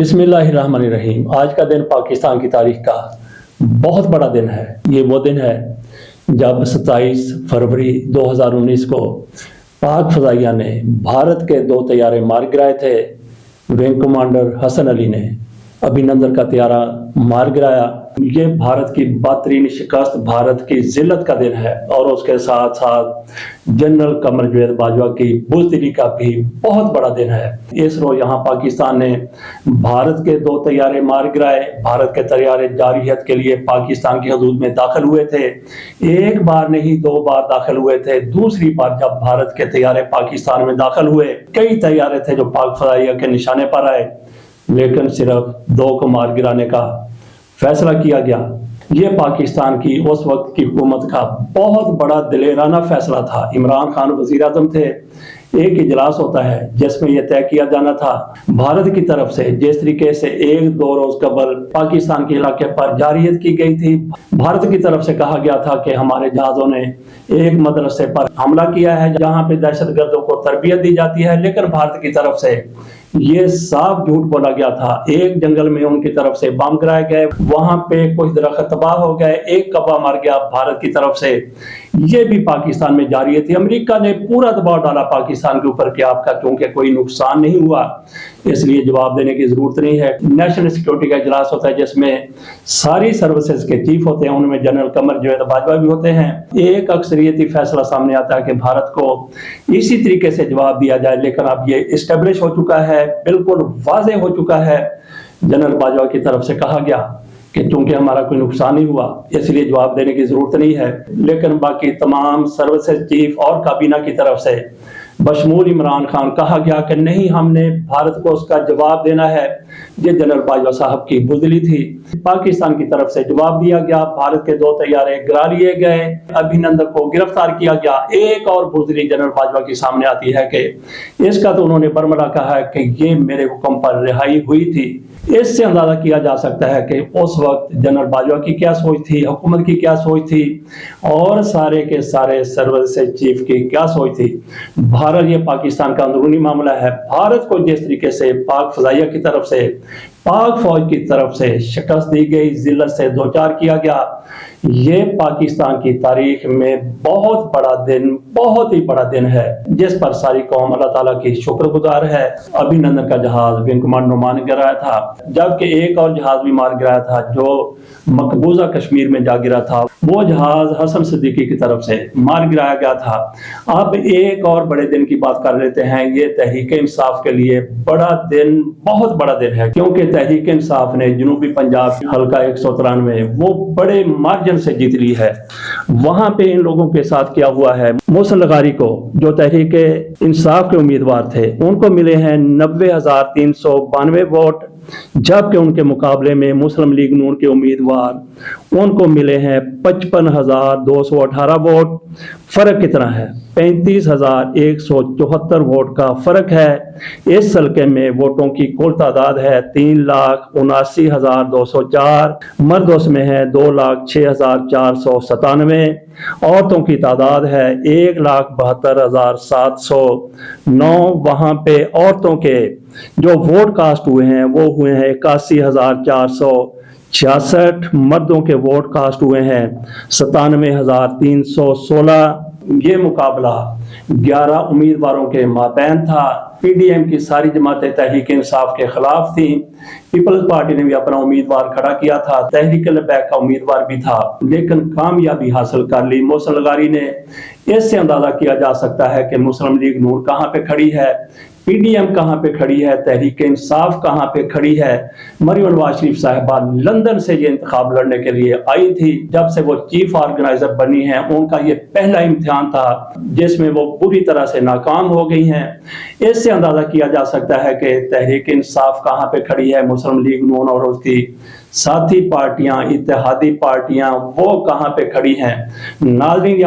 बिस्मिल्लाहिर्रहमानिर्रहीम। आज का दिन पाकिस्तान की तारीख का बहुत बड़ा दिन है। ये वो दिन है जब 27 फरवरी 2019 को पाक फजाइया ने भारत के 2 तैयारे मार गिराए थे। विंग कमांडर हसन अली ने अभिनंदन का तैयारा मार गिराया। ये भारत की बदतरीन शिकस्त, भारत की जिल्लत का दिन है और उसके साथ साथ जनरल कमर जावेद बाजवा की बुज़दिली का भी बहुत बड़ा दिन है। इस रोज यहाँ पाकिस्तान ने भारत के 2 तैयारे मार गिराए। भारत के तैयारे जारहियत के लिए पाकिस्तान की हदूद में दाखिल हुए थे। एक बार नहीं 2 बार दाखिल हुए थे। दूसरी बार जब भारत के तैयारे पाकिस्तान में दाखिल हुए, कई तैयारे थे जो पाक फजाइया के निशाने पर आए, लेकिन सिर्फ 2 को मार गिराने का फैसला किया गया। ये पाकिस्तान की उस वक्त की हुकूमत का बहुत बड़ा दिलेराना फैसला था। इमरान खान वजीर आज़म थे। एक इजलास होता है जिसमें यह तय किया जाना था भारत की तरफ से, जिस तरीके से 1-2 रोज कबल पाकिस्तान के इलाके पर जारहियत की गई थी। भारत की तरफ से कहा गया था कि हमारे जहाजों ने एक मदरसे पर हमला किया है जहां पे दहशतगर्दों को तरबियत दी जाती है, लेकिन भारत की तरफ से ये साफ झूठ बोला गया था। एक जंगल में उनकी तरफ से बम गिराए गए, वहां पे कुछ दरख्त तबाह हो गए, एक कौवा मर गया भारत की तरफ से। ये भी पाकिस्तान में जारी थी। अमेरिका ने पूरा दबाव डाला पाकिस्तान के ऊपर कि आपका क्योंकि कोई नुकसान नहीं हुआ, इसलिए जवाब देने की जरूरत नहीं है। नेशनल सिक्योरिटी का इजलास होता है जिसमें सारी सर्विसेज के चीफ होते हैं, उनमें जनरल कमर जावेद बाजवा भी होते हैं। एक अक्सरियती फैसला सामने आता है कि भारत को इसी तरीके से जवाब दिया जाए, लेकिन अब ये इस्टेब्लिश हो चुका है, बिल्कुल वाज़ेह हो चुका है। जनरल बाजवा की तरफ से कहा गया कि चूंकि हमारा कोई नुकसान नहीं हुआ इसलिए जवाब देने की जरूरत नहीं है, लेकिन बाकी तमाम सर्विसेज चीफ और काबीना की तरफ से बशमूल इमरान खान कहा गया कि नहीं, हमने भारत को उसका जवाब देना है। ये जनरल बाजवा साहब की बुज़दिली थी। पाकिस्तान की तरफ से जवाब दिया गया, भारत के 2 तैयारे गिरा लिए गए, अभिनंदन को गिरफ्तार किया गया। एक और बुज़दिली जनरल बाजवा की सामने आती है कि इसका तो उन्होंने बरमला कहा है कि ये मेरे हुक्म पर रिहाई हुई थी। इससे अंदाजा किया जा सकता है कि उस वक्त जनरल बाजवा की क्या सोच थी, हुकूमत की क्या सोच थी और सारे के सारे सर्विसेज चीफ की क्या सोच थी। भारत, ये पाकिस्तान का अंदरूनी मामला है। भारत को जिस तरीके से पाक फजाइया की तरफ से, पाक फौज की तरफ से शिकस्त दी गई, जिल्लत से दो चार किया गया, ये पाकिस्तान की तारीख में बहुत बड़ा दिन, बहुत ही बड़ा दिन है, जिस पर सारी कौम अल्लाह ताला की शुक्रगुजार है। अभिनंदन का जहाज विंग कमांडर मार गिराया था, जबकि एक और जहाज भी मार गिराया था जो मकबूजा कश्मीर में जा गिरा था। वो जहाज हसन सिद्दीकी की तरफ से मार गिराया गया था। अब एक और बड़े दिन की बात कर लेते हैं। ये तहरीक इंसाफ के लिए बड़ा दिन, बहुत बड़ा दिन है, क्योंकि तहरीक इंसाफ ने जनूबी पंजाब हल्का 193 वो बड़े मार्जिन से जीत ली है। वहां पे इन लोगों के साथ क्या हुआ है, मोहसिन लगारी को, जो तहरीक इंसाफ के उम्मीदवार थे, उनको मिले हैं 90,392 वोट, जबकि उनके मुकाबले में मुस्लिम लीग नून के उम्मीदवार उनको मिले हैं 55,218 वोट। फर्क कितना है? 35,174 वोट का फर्क है। इस हल्के में वोटों की कुल तादाद है 3,79,204, मर्दों में है 2,06,497, औरतों की तादाद है 1,72,709। वहां पे औरतों के जो वोट कास्ट हुए हैं वो हुए हैं 81,466, मर्दों के वोट कास्ट हुए हैं 97,316। ये मुकाबला 11 उम्मीदवारों के माबैन था। पीडीएम की सारी जमातें तहरीक इंसाफ के खिलाफ थी। पीपल्स पार्टी ने भी अपना उम्मीदवार खड़ा किया था, तहरीक लबैक का उम्मीदवार भी था, लेकिन कामयाबी हासिल कर ली मोहसिन लगारी ने। इससे अंदाजा किया जा सकता है कि मुस्लिम लीग नून कहां पे खड़ी है, पीडीएम कहां पे खड़ी है, तहरीक इंसाफ कहां पे खड़ी है। मरियम नवाज शरीफ साहिबा लंदन से ये इंतखाब लड़ने के लिए आई थी। जब से वो चीफ ऑर्गेनाइजर बनी है, उनका ये पहला इम्तिहान था जिसमें वो पूरी तरह से नाकाम हो गई हैं। इससे अंदाजा किया जा सकता है कि तहरीक इंसाफ कहां पे खड़ी है, मुस्लिम लीग नून और उसकी साथी पार्टियां, इत्तेहादी पार्टियां, वो कहां पे खड़ी हैं। नाज़रीन,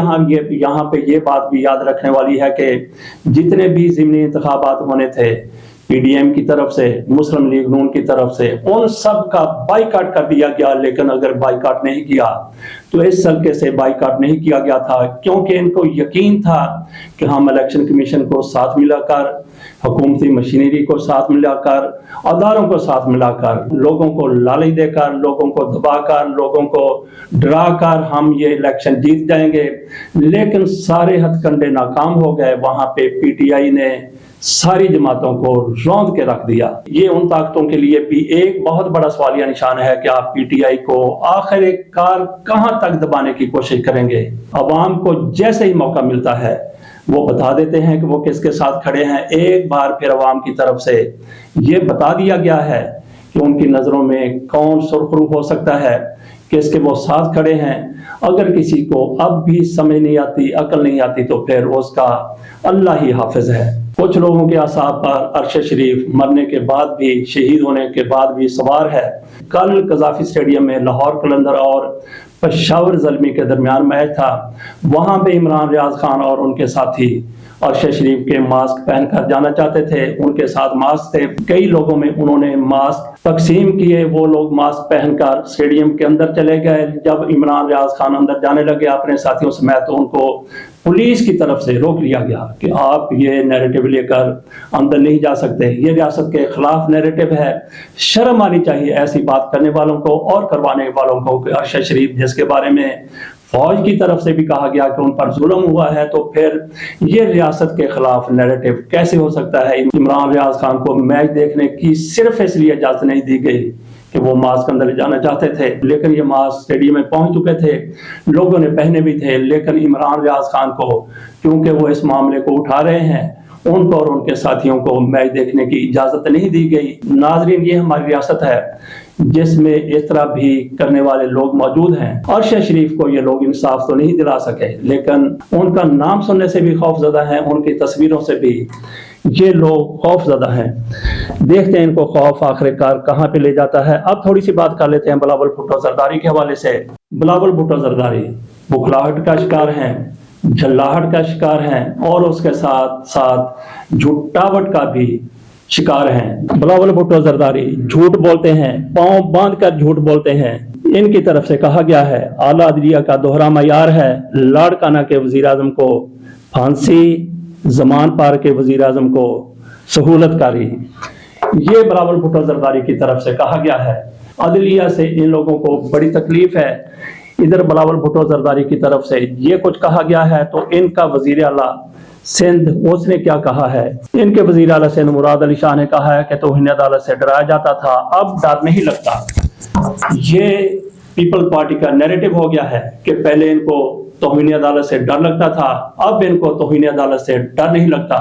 यहाँ पे ये बात भी याद रखने वाली है कि जितने भी ज़िमनी इंतखाबात होने थे पीडीएम की तरफ से, मुस्लिम लीग नून की तरफ से, उन सब का बाइकाट कर दिया गया। लेकिन अगर बाइकाट नहीं किया तो इस हल्के से बाइकाट नहीं किया गया था, क्योंकि इनको यकीन था कि हम इलेक्शन कमीशन को साथ मिलाकर हुकूमती मशीनरी को साथ मिलाकर, अदारों को साथ मिलाकर, लोगों को लालच देकर, लोगों को दबाकर, लोगों को डराकर हम ये इलेक्शन जीत जाएंगे, लेकिन सारे हथकंडे नाकाम हो गए। वहां पे पीटीआई ने सारी जमातों को रौंद के रख दिया। ये उन ताकतों के लिए भी एक बहुत बड़ा सवालिया निशान है कि आप पीटीआई को आखिरकार कहां तक दबाने की कोशिश करेंगे। अवाम को जैसे ही मौका मिलता है वो बता देते हैं कि वो किसके साथ खड़े हैं। एक बार फिर अवाम की तरफ से ये बता दिया गया है कि उनकी नजरों में कौन सुरखरू हो सकता है, किसके वो साथ खड़े हैं। अगर किसी को अब भी समझ नहीं आती, अकल नहीं आती, तो फिर उसका अल्लाह ही हाफिज है। कुछ लोगों के आसाब पर अरश शरीफ मरने के बाद भी, शहीद होने के बाद भी सवार है। कल कज़ाफी स्टेडियम में लाहौर कलंदर और पेशावर ज़ल्मी के दरमियान मैच था। वहां पे इमरान रियाज खान और उनके साथी अरश शरीफ के मास्क पहनकर जाना चाहते थे, उनके साथ मास्क थे। कई लोगों में उन्होंने मास्क तकसीम किए, वो लोग मास्क पहनकर स्टेडियम के अंदर चले गए। जब इमरान रियाज खान अंदर जाने लगे अपने साथियों समेत, तो उनको पुलिस की तरफ से रोक लिया गया कि आप ये नैरेटिव लेकर अंदर नहीं जा सकते, ये रियासत के खिलाफ नैरेटिव है। शर्म आनी चाहिए ऐसी बात करने वालों को और करवाने वालों को। अरशद शरीफ जिसके बारे में फौज की तरफ से भी कहा गया कि उन पर जुल्म हुआ है, तो फिर ये रियासत के खिलाफ नैरेटिव कैसे हो सकता है। इमरान रियाज खान को मैच देखने की सिर्फ इसलिए इजाजत नहीं दी गई कि वो मास्क अंदर ले जाना चाहते थे, लेकिन ये मास्क स्टेडियम में पहुंच चुके थे, लोगों ने पहने भी थे, लेकिन इमरान रियाज खान को क्योंकि वो इस मामले को उठा रहे हैं, उनको और उनके साथियों को मैच देखने की इजाजत नहीं दी गई। नाजरीन, ये हमारी रियासत है जिसमें इस तरह भी करने वाले लोग मौजूद हैं। अरशद शरीफ को ये लोग इंसाफ तो नहीं दिला सके, लेकिन उनका नाम सुनने से भी खौफजदा हैं, उनकी तस्वीरों से भी ये लोग खौफजदा हैं। देखते हैं इनको खौफ आखिरकार कहाँ पे ले जाता है। अब थोड़ी सी बात कर लेते हैं बिलावल भुट्टो जरदारी के हवाले से। बिलावल भुट्टो जरदारी बुखलाहट का शिकार हैं, झल्लाहट का शिकार हैं और उसके साथ साथ झूठावट का भी शिकार हैं। बिलावल भुट्टो जरदारी झूठ बोलते हैं, पांव बांध कर झूठ बोलते हैं। इनकी तरफ से कहा गया है आला अदलिया का दोहरा मयार है, लाड़काना के वजीर आजम को फांसी, जमान पार के वजीर आजम को सहूलतकारी। ये बिलावल भुट्टो जरदारी की तरफ से कहा गया है। अदलिया से इन लोगों को बड़ी तकलीफ है। इधर बिलावल भुट्टो जरदारी की तरफ से ये कुछ कहा गया है, तो इनका वजीर आला सिंध उसने क्या कहा है। इनके वजीर आला सिंध मुराद अली शाह ने कहा है कि तौहीन अदालत से डराया जाता था, अब डर नहीं लगता। ये पीपल पार्टी का नैरेटिव हो गया है कि पहले इनको तौहीन अदालत से डर लगता था, अब इनको तौहीन अदालत से डर नहीं लगता।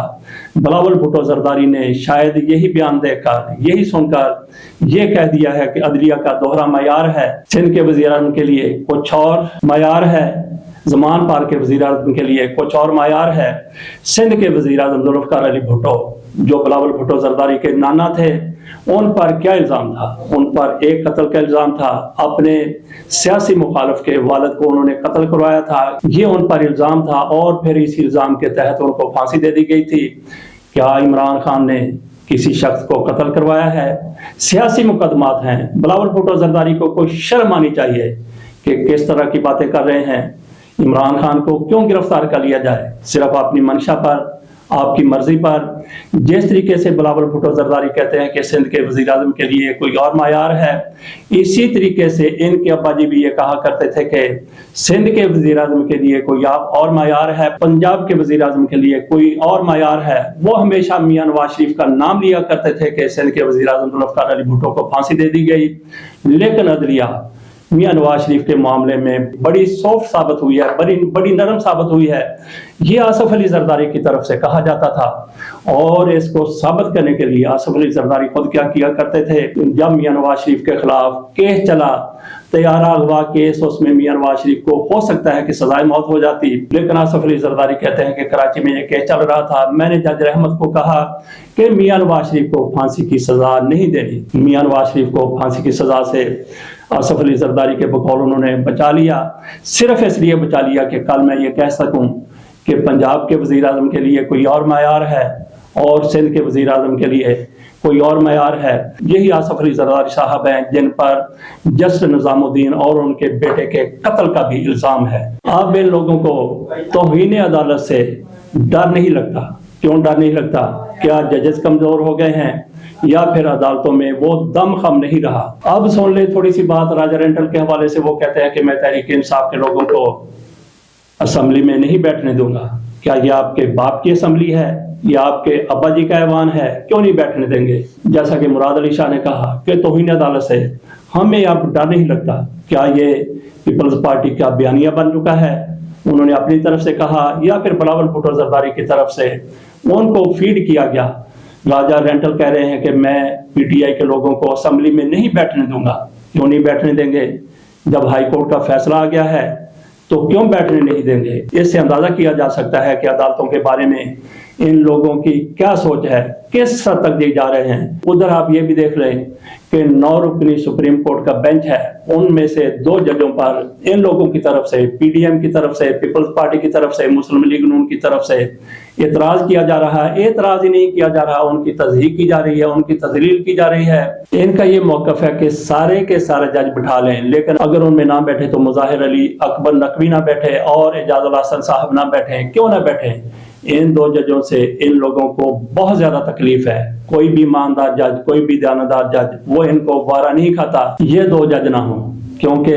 बिलावल भुट्टो जरदारी ने शायद यही बयान देकर, यही सुनकर ये कह दिया है कि अदलिया का दोहरा मयार है। सिंध के वजीर आज़म के लिए कुछ और मयार है, ज़मान पार के वज़ीर आज़म के लिए कुछ और मायार है। सिंध के वज़ीर आज़म ज़ुल्फ़िकार अली भुट्टो जो बिलावल भुट्टो जरदारी के नाना थे, उन पर क्या इल्ज़ाम था? उन पर एक कत्ल का इल्ज़ाम था। अपने सियासी मुखालिफ के वालिद को उन्होंने कत्ल करवाया था, ये उन पर इल्ज़ाम था और फिर इस इल्ज़ाम के तहत उनको फांसी दे दी गई थी। क्या इमरान खान ने किसी शख्स को कत्ल करवाया है? सियासी मुकदमात हैं। बिलावल भुट्टो जरदारी को कोई शर्म आनी चाहिए कि किस तरह की बातें कर रहे हैं। इमरान खान को क्यों गिरफ्तार कर लिया जाए? सिर्फ अपनी मंशा पर, आपकी मर्जी पर। जिस तरीके से बिलावल भुट्टो जरदारी कहते हैं कि सिंध के वज़ीर आज़म के लिए कोई और मायार है, इसी तरीके से इनके अब्बा जी भी ये कहा करते थे कि सिंध के वज़ीर आज़म के लिए कोई और मायार है, पंजाब के वज़ीर आज़म के लिए कोई और मायार है। वो हमेशा मियां नवाज शरीफ का नाम लिया करते थे कि सिंध के वज़ीर आज़म ज़ुल्फ़िकार अली भुट्टो को फांसी दे दी गई, लेकिन अदलिया मियां नवाज शरीफ के मामले में बड़ी सॉफ्ट साबित हुई है, बड़ी नरम साबित हुई है। ये आसिफ अली जरदारी की तरफ से कहा जाता था और इसको साबित करने के लिए आसिफ अली जरदारी खुद क्या किया करते थे। जब मियां नवाज शरीफ के खिलाफ केस चला, तैयारा अगवा केस, उसमें मियां नवाज शरीफ को हो सकता है कि सजाए मौत हो जाती, लेकिन आसिफ अली जरदारी कहते हैं कि कराची में ये केस चल रहा था, मैंने जज रहमत को कहा कि मियां नवाज शरीफ को फांसी की सजा नहीं देनी। मियां नवाज शरीफ को फांसी की सजा से आसिफ अली जरदारी के बकौल उन्होंने बचा लिया। सिर्फ इसलिए बचा लिया कि कल मैं ये कह सकूं कि पंजाब के वज़ीर आज़म के लिए कोई और मायार है और सिंध के वज़ीर आज़म के लिए कोई और मायार है। यही आसिफ अली जरदारी साहब हैं जिन पर जस्टिस निज़ामुद्दीन और उनके बेटे के कत्ल का भी इल्ज़ाम है। अब इन लोगों को तौहीन अदालत से डर नहीं लगता क्यों डर नहीं लगता? क्या जजेस कमजोर हो गए हैं या फिर अदालतों में वो दमखम नहीं रहा? अब सुन ले थोड़ी सी बात राजा रेंटल के हवाले से। वो कहते हैं कि मैं तहरीक इंसाफ के लोगों को असेंबली में नहीं बैठने दूंगा। क्या ये आपके बाप की असेंबली है या आपके अब्बा जी का ऐवान है? क्यों नहीं बैठने देंगे? जैसा कि मुराद अली शाह ने कहा कि तौहीन अदालत से हमें अब डर नहीं लगता। क्या ये पीपल्स पार्टी का बयानिया बन चुका है? उन्होंने अपनी तरफ से कहा या फिर बिलावल भुट्टो जरदारी की तरफ से उनको फीड किया गया? राजा रेंटल कह रहे हैं कि मैं पीटीआई के लोगों को असेंबली में नहीं बैठने दूंगा। क्यों नहीं बैठने देंगे? जब हाई कोर्ट का फैसला आ गया है तो क्यों बैठने नहीं देंगे? इससे अंदाजा किया जा सकता है कि अदालतों के बारे में इन लोगों की क्या सोच है, किस हद तक जा रहे हैं। उधर आप ये भी देख लें कि 9 रुकनी सुप्रीम कोर्ट का बेंच है, उनमें से 2 जजों पर इन लोगों की तरफ से, पीडीएम की तरफ से, पीपल्स पार्टी की तरफ से, मुस्लिम लीग नून की तरफ से एतराज किया जा रहा है। एतराज ही नहीं किया जा रहा, उनकी तज़हीक की जा रही है, उनकी तजलील की जा रही है। इनका ये मौकफ है कि सारे के सारे जज बिठा लें, लेकिन अगर उनमें ना बैठे तो मुज़ाहिर अली अकबर नकवी ना बैठे और एजाजुल हसन साहब ना बैठे। क्यों ना बैठे? इन 2 जजों से इन लोगों को बहुत ज्यादा तकलीफ है। कोई भी ईमानदार जज, कोई भी दयानतदार जज वो इनको वारा नहीं खाता ये 2 जज ना हो, क्योंकि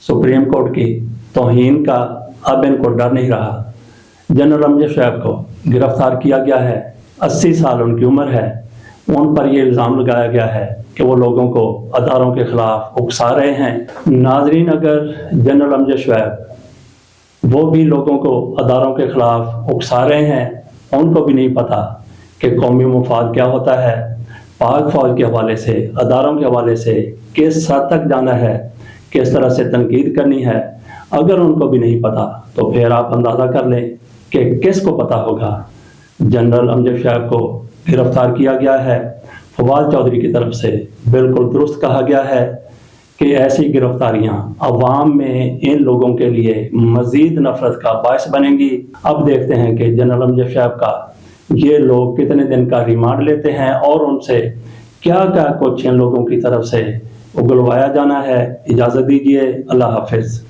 सुप्रीम कोर्ट की तौहीन का अब इनको डर नहीं रहा। जनरल अमजद शोएब को गिरफ्तार किया गया है, 80 साल उनकी उम्र है। उन पर यह इल्ज़ाम लगाया गया है कि वो लोगों को अदारों के खिलाफ उकसा रहे हैं। नाजरीन, अगर जनरल अमजद शोएब वो भी लोगों को अदारों के खिलाफ उकसा रहे हैं, उनको भी नहीं पता कि कौमी मुफाद क्या होता है, पाक फौज के हवाले से, अदारों के हवाले से किस हद तक जाना है, किस तरह से तनकीद करनी है। अगर उनको भी नहीं पता तो फिर आप अंदाज़ा कर लें कि किसको पता होगा। जनरल अमजद शोएब को गिरफ्तार किया गया है फवाद चौधरी की तरफ से। बिल्कुल दुरुस्त कहा गया है कि ऐसी गिरफ्तारियां अवाम में इन लोगों के लिए मजीद नफरत का बायस बनेंगी। अब देखते हैं कि जनरल अमजद शोएब का ये लोग कितने दिन का रिमांड लेते हैं और उनसे क्या क्या कुछ इन लोगों की तरफ से उगलवाया जाना है। इजाज़त दीजिए, अल्लाह हाफिज।